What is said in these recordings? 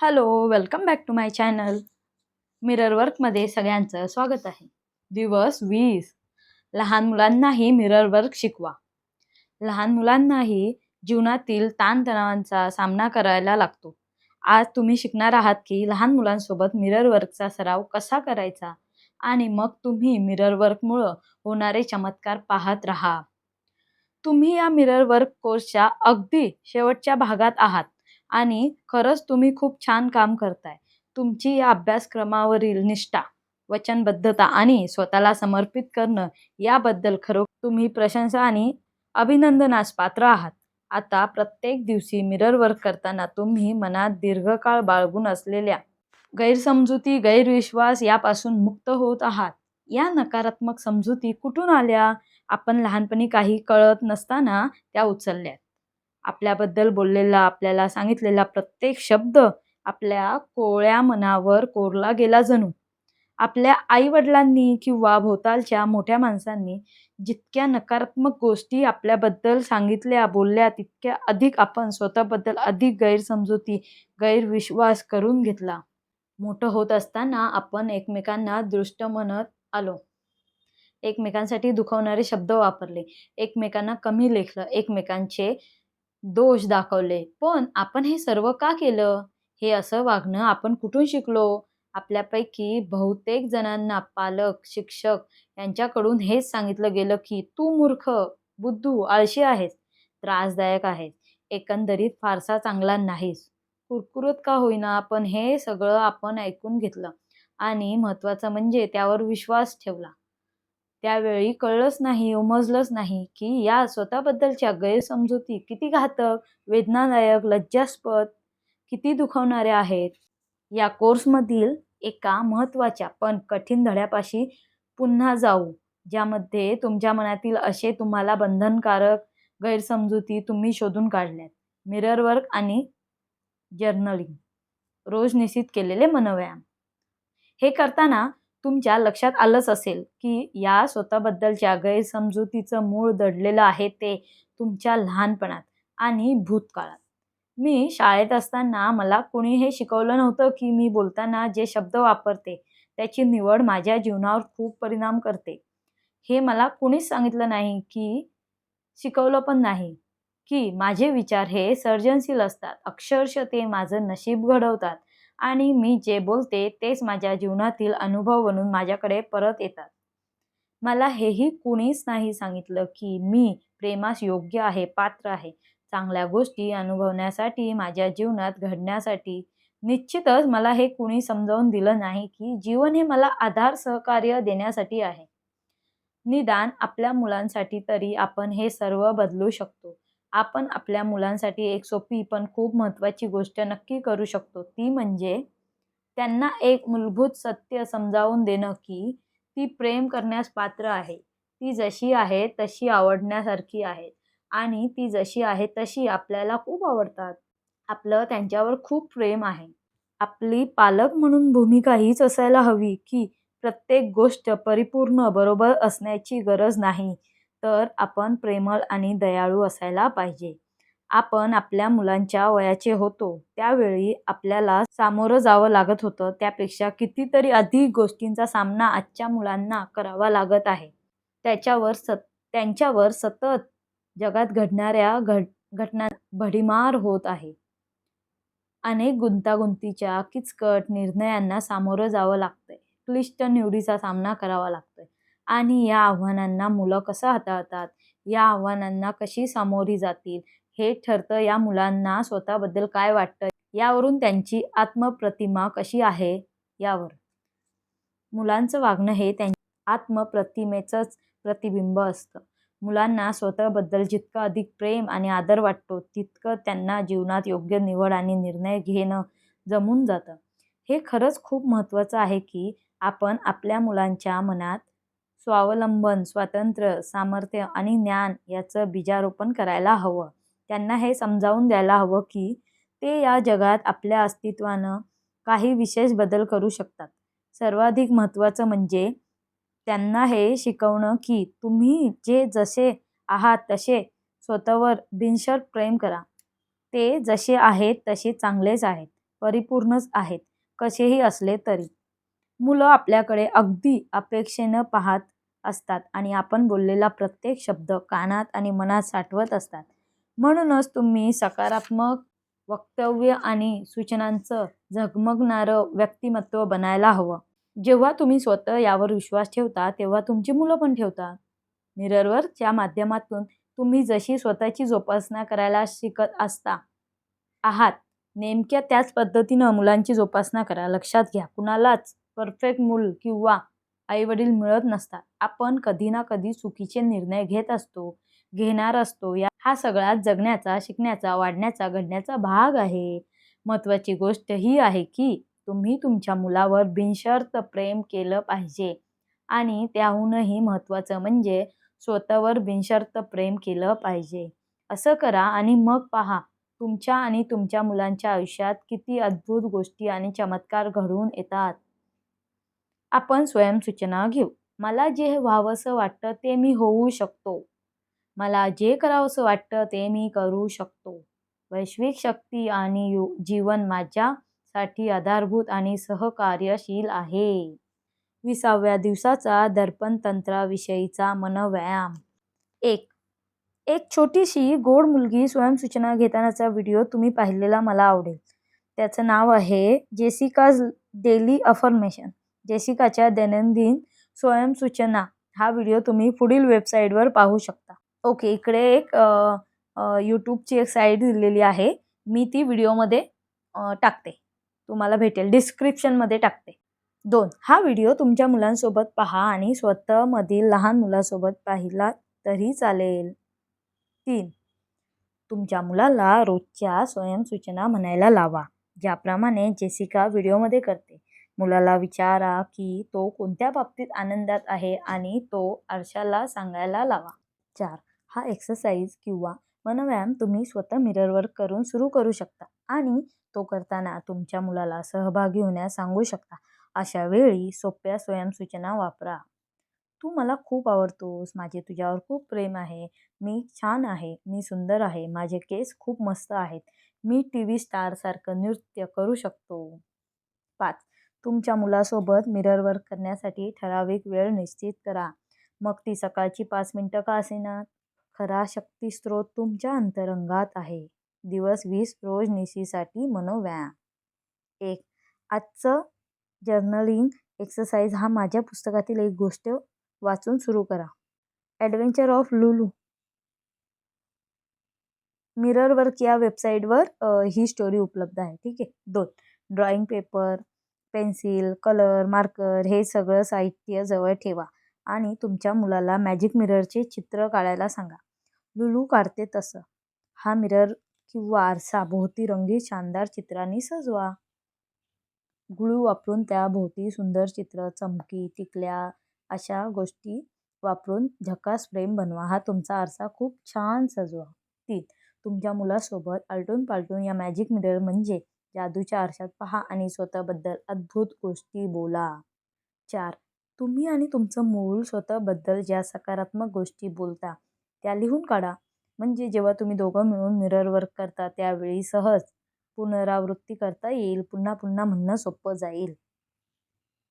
Hello, welcome back to my channel. Mirror वर्कमध्ये सगळ्यांचं स्वागत आहे. दिवस 20. लहान मुलांनाही मिरर वर्क शिकवा. लहान मुलांनाही जीवनातील ताणतणावांचा सामना करायला लागतो. आज तुम्ही शिकणार आहात की लहान मुलांसोबत मिरर वर्कचा सराव कसा करायचा आणि मग तुम्ही मिरर वर्कमुळं होणारे चमत्कार पाहत राहा. तुम्ही या मिरर वर्क कोर्सच्या अगदी शेवटच्या भागात आहात आणि खरंच तुम्ही खूप छान काम करताय. तुमची या अभ्यासक्रमावरील निष्ठा, वचनबद्धता आणि स्वतःला समर्पित करणं याबद्दल खरोखर तुम्ही प्रशंसा आणि अभिनंदनास पात्र आहात. आता प्रत्येक दिवशी मिरर वर्क करताना तुम्ही मनात दीर्घकाळ बाळगून असलेल्या गैरसमजुती, गैरविश्वास यापासून मुक्त होत आहात. या नकारात्मक समजुती कुठून आल्या? आपण लहानपणी काही कळत नसताना त्या उचलल्यात. आपल्याबद्दल बोललेला, आपल्याला सांगितलेला प्रत्येक शब्द आपल्या कोवळ्या मनावर कोरला गेला जणू. आपल्या आई-वडिलांनी किंवा भोवतालच्या मोठ्या माणसांनी जितक्या नकारात्मक गोष्टी आपल्याबद्दल सांगितल्या, बोलल्या, तितक्या अधिक आपण स्वतःबद्दल अधिक गैरसमजुती, गैरविश्वास करून घेतला. मोठं होत असताना आपण एकमेकांना दृष्ट म्हणत आलो. एकमेकांसाठी दुखवणारे शब्द वापरले, एकमेकांना कमी लेखलं, एकमेकांचे दोष दाखवले. पण आपण हे सर्व का केलं? हे असं वागणं आपण कुठून शिकलो? आपल्यापैकी बहुतेक जणांना पालक, शिक्षक यांच्याकडून हेच सांगितलं गेलं की तू मूर्ख, बुद्धू, आळशी आहेस, त्रासदायक आहेस, एकंदरीत फारसा चांगला नाहीस. कुरकुरत का होईना पण हे सगळं आपण ऐकून घेतलं आणि महत्त्वाचं म्हणजे त्यावर विश्वास ठेवला. त्यावेळी कळलंच नाही, उमजलंच नाही की या स्वतःबद्दलच्या गैरसमजुती किती घातक, वेदनादायक, लज्जास्पद, किती दुखवणाऱ्या आहेत. या कोर्समधील एका महत्त्वाच्या पण कठीण धड्यापाशी पुन्हा जाऊ, ज्यामध्ये तुमच्या मनातील असे तुम्हाला बंधनकारक गैरसमजुती तुम्ही शोधून काढल्यात. मिरर वर्क आणि जर्नलिंग, रोज निश्चित केलेले मनोव्यायाम. हे करताना तुमच्या लक्षात आलंच असेल की या स्वतःबद्दलच्या गैरसमजुतीचं मूळ दडलेलं आहे ते तुमच्या लहानपणात आणि भूतकाळात. मी शाळेत असताना मला कोणी हे शिकवलं नव्हतं की मी बोलताना जे शब्द वापरते त्याची निवड माझ्या जीवनावर खूप परिणाम करते. हे मला कोणीच सांगितलं नाही की शिकवलं पण नाही की माझे विचार हे सर्जनशील असतात. अक्षरशः ते माझं नशीब घडवतात आणि मी जे बोलते तेच माझ्या जीवनातील अनुभव बनून माझ्याकडे परत येतात. मला हेही कुणीच नाही सांगितलं की मी प्रेमास योग्य आहे, पात्र आहे, चांगल्या गोष्टी अनुभवण्यासाठी, माझ्या जीवनात घडण्यासाठी. निश्चितच मला हे कुणी समजावून दिलं नाही की जीवन हे मला आधार, सहकार्य देण्यासाठी आहे. निदान आपल्या मुलांसाठी तरी आपण हे सर्व बदलू शकतो. आपण आपल्या मुलांसाठी एक सोपी पण खूप महत्त्वाची गोष्ट नक्की करू शकतो. ती म्हणजे त्यांना एक मूलभूत सत्य समजावून देणं की ती प्रेम करण्यास पात्र आहे. ती जशी आहे तशी आवडण्यासारखी आहे आणि ती जशी आहे तशी आपल्याला खूप आवडतात. आपलं त्यांच्यावर खूप प्रेम आहे. आपली पालक म्हणून भूमिका हीच असायला हवी की प्रत्येक गोष्ट परिपूर्ण बरोबर असण्याची गरज नाही, तर आपण प्रेमळ आणि दयाळू असायला पाहिजे. आपण आपल्या मुलांच्या वयाचे होतो त्यावेळी आपल्याला सामोरं जावं लागत होतं त्यापेक्षा कितीतरी अधिक गोष्टींचा सामना आजच्या मुलांना करावा लागत आहे. त्यांच्यावर सतत जगात घडणाऱ्या घटना भडीमार होत आहे. अनेक गुंतागुंतीच्या किचकट निर्णयांना सामोरं जावं लागतंय. क्लिष्ट निवडीचा सामना करावा लागतोय आणि या आव्हानांना मुलं कसं हाताळतात, या आव्हानांना कशी सामोरी जातील हे ठरतं या मुलांना स्वतःबद्दल काय वाटतं यावरून, त्यांची आत्मप्रतिमा कशी आहे यावर. मुलांचं वागणं हे त्यांच्या आत्मप्रतिमेचंच प्रतिबिंब असतं. मुलांना स्वतःबद्दल जितकं अधिक प्रेम आणि आदर वाटतो तितकं त्यांना जीवनात योग्य निवड आणि निर्णय घेणं जमून जातं. हे खरंच खूप महत्त्वाचं आहे की आपण आपल्या मुलांच्या मनात स्वावलंबन, स्वातंत्र्य, सामर्थ्य आणि ज्ञान याचं बीजारोपण करायला हवं. त्यांना हे समजावून द्यायला हवं की ते या जगात आपल्या अस्तित्वानं काही विशेष बदल करू शकतात. सर्वाधिक महत्त्वाचं म्हणजे त्यांना हे शिकवणं की तुम्ही जसे आहात तसे स्वतःवर बिनशर्त प्रेम करा. ते जसे आहेत तसे चांगलेच आहेत. परिपूर्णच आहेत कसेही असले तरी. मुलं आपल्याकडे अगदी अपेक्षेनं पाहत असतात आणि आपण बोललेला प्रत्येक शब्द कानात आणि मनात साठवत असतात. म्हणूनच तुम्ही सकारात्मक वक्तव्य आणि सूचनांचं झगमगणारं व्यक्तिमत्व बनायला हवं. जेव्हा तुम्ही स्वतः यावर विश्वास ठेवता तेव्हा तुमची मुलं पण ठेवतात. मिररवर्कच्या माध्यमातून तुम्ही जशी स्वतःची जोपासना करायला शिकत आहात नेमक्या त्याच पद्धतीनं मुलांची जोपासना करा. लक्षात घ्या, कुणालाच परफेक्ट मूल किंवा आईवडील मिळत नसतात. आपण कधी ना कधी चुकीचे निर्णय घेणार असतो. हा सगळा जगण्याचा, शिकण्याचा, वाढण्याचा, घडण्याचा भाग आहे. महत्त्वाची गोष्ट ही आहे की तुम्ही तुमच्या मुलावर बिनशर्त प्रेम केलं पाहिजे आणि त्याहूनही महत्त्वाचं म्हणजे स्वतःवर बिनशर्त प्रेम केलं पाहिजे. असं करा आणि मग पहा तुमच्या आणि तुमच्या मुलांच्या आयुष्यात किती अद्भुत गोष्टी आणि चमत्कार घडून येतात. आपण स्वयंसूचना घेऊ. मला जे व्हावंसं वाटतं ते मी होऊ शकतो. मला जे करावंसं वाटतं ते मी करू शकतो. वैश्विक शक्ती आणि जीवन माझ्यासाठी आधारभूत आणि सहकार्यशील आहे. 20व्या दिवसाचा दर्पण तंत्राविषयीचा मनोव्यायाम. एक छोटीशी गोड मुलगी स्वयंसूचना घेतानाचा व्हिडिओ तुम्ही पाहिलेला मला आवडेल. त्याचं नाव आहे जेसिकाज डेली अफर्मेशन. जेसिकाच्या दैनंदिन स्वयंसूचना हा व्हिडिओ तुम्ही पुढील वेबसाईटवर पाहू शकता. ओके, इकडे एक यूट्यूबची एक साईट दिलेली आहे. मी ती व्हिडिओमध्ये टाकते, तुम्हाला भेटेल, डिस्क्रिप्शनमध्ये टाकते. 2. हा व्हिडिओ तुमच्या मुलांसोबत पहा आणि स्वतःमधील लहान मुलासोबत पाहिला तरी चालेल. 3. तुमच्या मुलाला रोजच्या स्वयंसूचना म्हणायला लावा, ज्याप्रमाणे जेसिका व्हिडिओमध्ये करते. मुलाला विचारा की तो कोणत्या बाबतीत आनंदात आहे आणि तो आरशाला सांगायला लावा. 4. हा एक्सरसाइज किंवा मनोव्यायाम तुम्ही स्वतः मिररवर करून सुरू करू शकता आणि तो करताना तुमच्या मुलाला सहभागी होण्यास सांगू शकता. अशा वेळी सोप्या स्वयंसूचना वापरा. तू मला खूप आवडतोस, माझे तुझ्यावर खूप प्रेम आहे, मी छान आहे, मी सुंदर आहे, माझे केस खूप मस्त आहेत, मी टीव्ही स्टारसारखं नृत्य करू शकतो. 5. तुमच्या मुलासोबत मिरर वर्क करण्यासाठी ठराविक वेळ निश्चित करा. मग ती सकाळची 5 मिनिटं का असेना. खरा शक्तिस्रोत तुमच्या अंतरंगात आहे. दिवस 20 रोजनिशीसाठी मनोव्यायाम. 1. आजचं जर्नलिंग एक्सरसाइज हा माझ्या पुस्तकातील एक गोष्ट वाचून सुरू करा. Adventure of Lulu. Mirror work या वेबसाईटवर ही स्टोरी उपलब्ध आहे. ठीक आहे. 2. Drawing paper, pencil, colour, marker हे सगळं साहित्य जवळ ठेवा आणि तुमच्या मुलाला मॅजिक मिररचे चित्र काढायला सांगा. लुलू काढते तसं. हा मिरर किंवा आरसा भोवती रंगीत शानदार चित्रांनी सजवा. ग्लू वापरून त्याभोवती सुंदर चित्र, चमकी, टिकल्या अशा गोष्टी वापरून झकास फ्रेम बनवा. हा तुमचा आरसा खूप छान सजवा. 3. तुमच्या मुलासोबत आलटून पालटून या मॅजिक मिरर म्हणजे जादूच्या आरशात पहा आणि स्वतःबद्दल अद्भुत गोष्टी बोला. 4. तुम्ही आणि तुमचं मूल स्वतःबद्दल ज्या सकारात्मक गोष्टी बोलता त्या लिहून काढा. म्हणजे जेव्हा तुम्ही दोघं मिळून मिरर वर्क करता त्यावेळी सहज पुनरावृत्ती करता येईल. पुन्हा पुन्हा म्हणणं सोपं जाईल.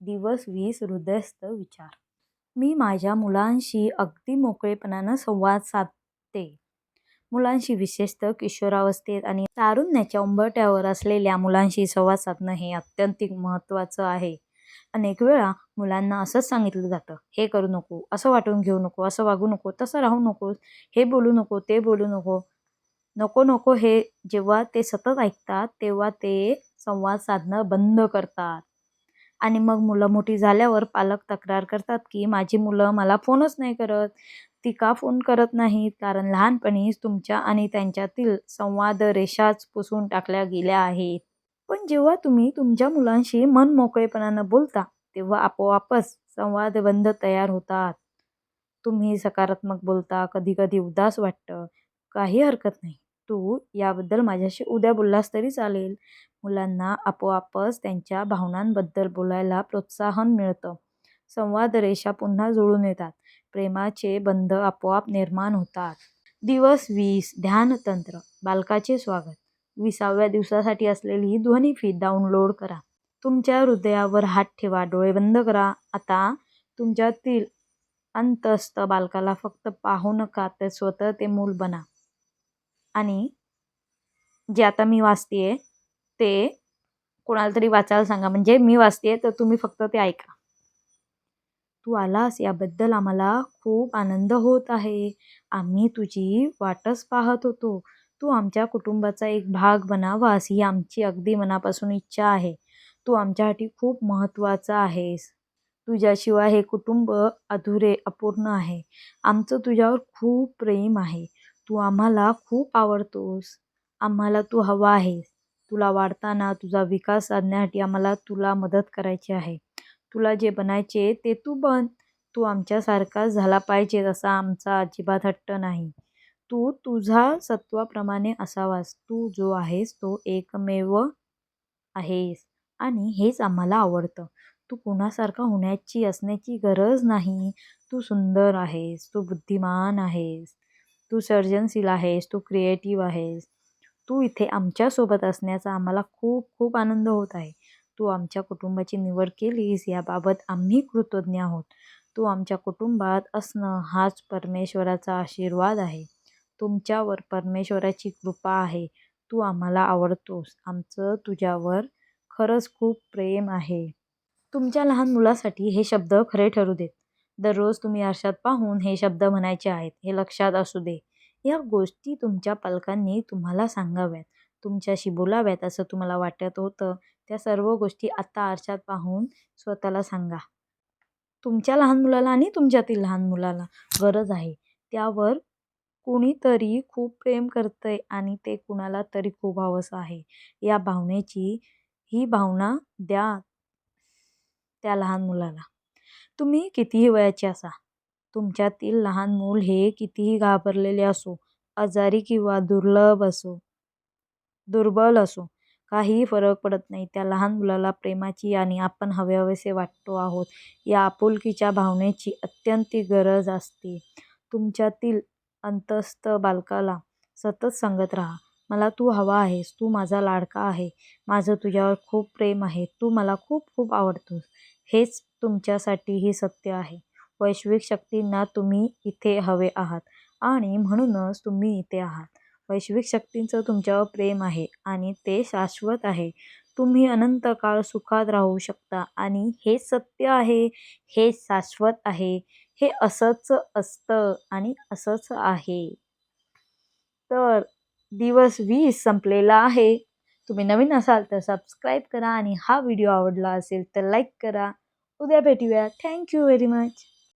दिवस 20 हृदयस्थ विचार. मी माझ्या मुलांशी अगदी मोकळेपणानं संवाद साधते. मुलांशी, विशेषतः किशोरावस्थेत आणि तारुण्याच्या उंबरठ्यावर असलेल्या मुलांशी संवाद साधणं हे अत्यंत महत्त्वाचं आहे. अनेक वेळा मुलांना असंच सांगितलं जातं, हे करू नको, असं वाटून घेऊ नको, असं वागू नको, तसं राहू नकोस, हे बोलू नको, ते बोलू नको. नको नको हे जेव्हा ते सतत ऐकतात तेव्हा ते संवाद साधणं बंद करतात. आणि मग मुलं मोठी झाल्यावर पालक तक्रार करतात की माझी मुलं मला फोनच नाही करत. ती का फोन करत नाहीत? कारण लहानपणीच तुमच्या आणि त्यांच्यातील संवाद रेषाच पुसून टाकल्या गेल्या आहेत. पण जेव्हा तुम्ही तुमच्या मुलांशी मन मोकळेपणानं बोलता तेव्हा आपोआपच संवादबंध तयार होतात. तुम्ही सकारात्मक बोलता, कधी कधी उदास वाटतं, काही हरकत नाही. तू याबद्दल माझ्याशी उद्या बोललास तरी चालेल. मुलांना आपोआपच त्यांच्या भावनांबद्दल बोलायला प्रोत्साहन मिळतं. संवाद रेषा पुन्हा जुळून येतात. प्रेमाचे बंध आपोआप निर्माण होतात. दिवस 20 ध्यानतंत्र. बालकाचे स्वागत. 20व्या दिवसासाठी असलेली ही ध्वनी फीड डाउनलोड करा. तुमच्या हृदयावर हात ठेवा, डोळे बंद करा. आता तुमच्यातील अंतस्थ बालकाला फक्त पाहू नका, तर स्वतः ते मूल बना. आणि जे आता मी वाचतेय ते कोणाला तरी वाचायला सांगा. म्हणजे मी वाचतेय तर तुम्ही फक्त ते ऐका. तू आलास याबद्दल आम्हाला खूप आनंद होत आहे. आम्ही तुझी वाटच पाहत होतो. तू आमच्या कुटुंबाचा एक भाग बनावास ही आमची अगदी मनापासून इच्छा आहे. तू आमच्यासाठी खूप महत्त्वाचा आहेस. तुझ्याशिवाय हे कुटुंब अधुरे, अपूर्ण आहे. आमचं तुझ्यावर खूप प्रेम आहे. तू आम्हाला खूप आवडतोस. आम्हाला तू हवा आहेस. तुला वाढताना तुझा विकास साधण्यासाठी आम्हाला तुला मदत करायची आहे. तुला जे बनायचे ते तू बन. तू आमच्यासारखाच झाला पाहिजे असा आमचा अजिबात हट्ट नाही. तू तुझ्या सत्वाप्रमाणे असावास. तू जो आहेस तो एकमेव आहेस आणि हेच आम्हाला आवडतं. तू कोणासारखा होण्याची असण्याची गरज नाही. तू सुंदर आहेस. तू बुद्धिमान आहेस. तू सर्जनशील आहेस. तू क्रिएटिव्ह आहेस. तू इथे आमच्यासोबत असण्याचा आम्हाला खूप खूप आनंद होत आहे. तू आमच्या कुटुंबाची निवड केलीस याबाबत आम्ही कृतज्ञ आहोत. तू आमच्या कुटुंबात असणं हाच परमेश्वराचा आशीर्वाद आहे. तुमच्यावर परमेश्वराची कृपा आहे. तू आम्हाला आवडतोस. आमचं तुझ्यावर खरंच खूप प्रेम आहे. तुमच्या लहान मुलासाठी हे शब्द खरे ठरू देत. दररोज तुम्ही आरशात पाहून हे शब्द म्हणायचे आहेत. हे लक्षात असू दे. या गोष्टी तुमच्या पालकांनी तुम्हाला सांगाव्यात, तुमच्याशी बोलाव्यात असं तुम्हाला वाटत होतं. त्या सर्व गोष्टी आता आरशात पाहून स्वतःला सांगा. तुमच्या लहान मुलाला आणि तुमच्यातील लहान मुलाला गरज आहे. त्यावर कुणीतरी खूप प्रेम करतंय आणि ते कुणाला तरी खूप हवंसं आहे. या भावनेची ही भावना द्या त्या लहान मुलाला. तुम्ही कितीही वयाचे असा. तुमच्यातील लहान मूल हे कितीही घाबरलेले असो, आजारी किंवा दुर्बल असो, काहीही फरक पडत नाही. त्या लहान मुलाला प्रेमाची आणि आपण हवेहवेसे वाटतो आहोत या आपुलकीच्या भावनेची अत्यंत गरज असते. तुमच्यातील अंतस्थ बालकाला सतत सांगत राहा, मला तू हवा आहेस. तू माझा लाडका आहे. माझं तुझ्यावर खूप प्रेम आहे. तू मला खूप खूप आवडतोस. हेच तुमच्यासाठीही सत्य आहे. वैश्विक शक्तींना तुम्ही इथे हवे आहात आणि म्हणूनच तुम्ही इथे आहात. वैश्विक शक्तींचं तुमच्यावर प्रेम आहे आणि ते शाश्वत आहे. तुम्ही अनंत काळ सुखात राहू शकता आणि हेच सत्य आहे. हेच शाश्वत आहे. हे असंच असतं आणि असंच आहे. तर दिवस 20 संपलेला आहे. तुम्ही नवीन असाल तर सबस्क्राईब करा आणि हा व्हिडिओ आवडला असेल तर लाईक करा. उद्या भेटूया. Thank you very much.